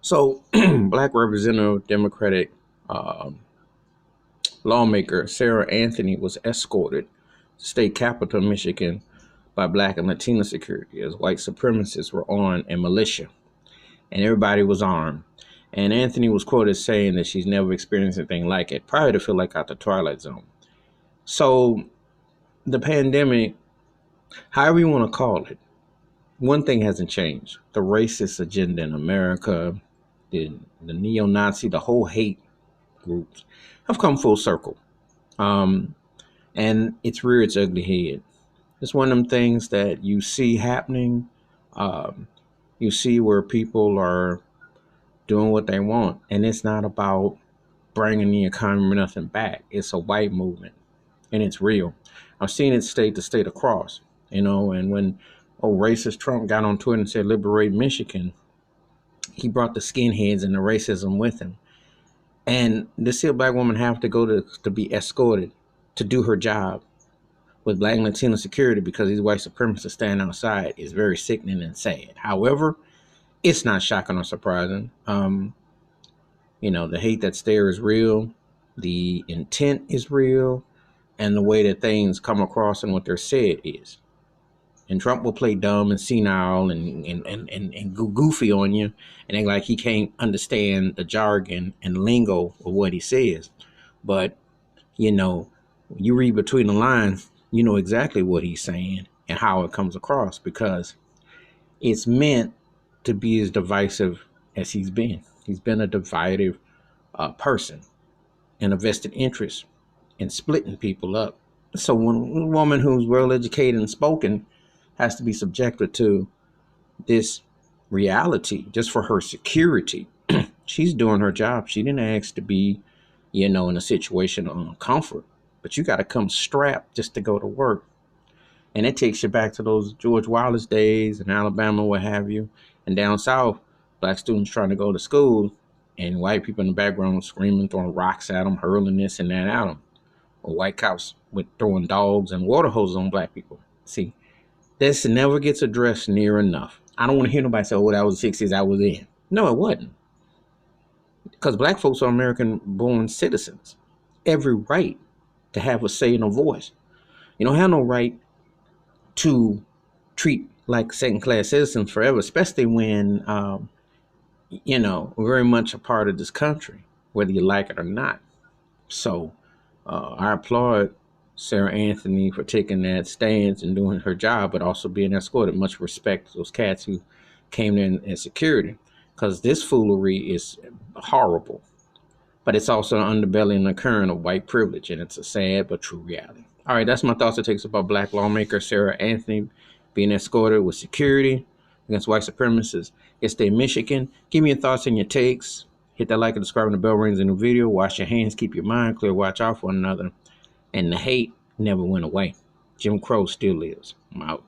So, Black Representative Democratic um lawmaker Sarah Anthony was escorted to state capital Michigan by Black and Latino security as white supremacists were on a militia, and everybody was armed. And Anthony was quoted saying that she's never experienced anything like it, probably to feel like out the Twilight Zone. So, the pandemic, however you want to call it, one thing hasn't changed: the racist agenda in America, the neo-Nazi, the whole hate groups have come full circle. Um, and it's reared its ugly head. It's one of them things that you see happening. Um, you see where people are doing what they want, and it's not about bringing the economy or nothing back. It's a white movement, and it's real. I've seen it state to state across, and when racist Trump got on Twitter and said liberate Michigan, he brought the skinheads and the racism with him. And to see a black woman have to go to be escorted to do her job with Black and Latino security because these white supremacists stand outside is very sickening and sad. However, it's not shocking or surprising. The hate that's there is real, the intent is real, and the way that things come across and what they're said is. And Trump will play dumb and senile and goofy on you and act like he can't understand the jargon and lingo of what he says. But, you read between the lines, you know exactly what he's saying and how it comes across because it's meant to be as divisive as he's been. He's been a divided person and a vested interest in splitting people up. So when a woman who's well educated and spoken has to be subjected to this reality just for her security, she's doing her job. She didn't ask to be, in a situation of comfort, but you got to come strapped just to go to work. And it takes you back to those George Wallace days in Alabama, what have you. And down south, black students trying to go to school and white people in the background screaming, throwing rocks at them, hurling this and that at them. Or white cops with throwing dogs and water hoses on black people. See, this never gets addressed near enough. I don't want to hear nobody say, that was the 60s I was in. No, it wasn't. Because black folks are American-born citizens. Every right to have a say and a voice. You don't have no right to treat like second-class citizens forever, especially when, we're very much a part of this country, whether you like it or not. So I applaud Sarah Anthony for taking that stance and doing her job, but also being escorted. Much respect to those cats who came in as security, because this foolery is horrible. But it's also an underbelly and a current of white privilege, and it's a sad but true reality. All right, that's my thoughts and takes about black lawmaker Sarah Anthony being escorted with security against white supremacists. It's in Michigan. Give me your thoughts and your takes. Hit that like and subscribe when the bell rings in the video. Wash your hands, keep your mind clear, watch out for one another. And the hate never went away. Jim Crow still lives. I'm out.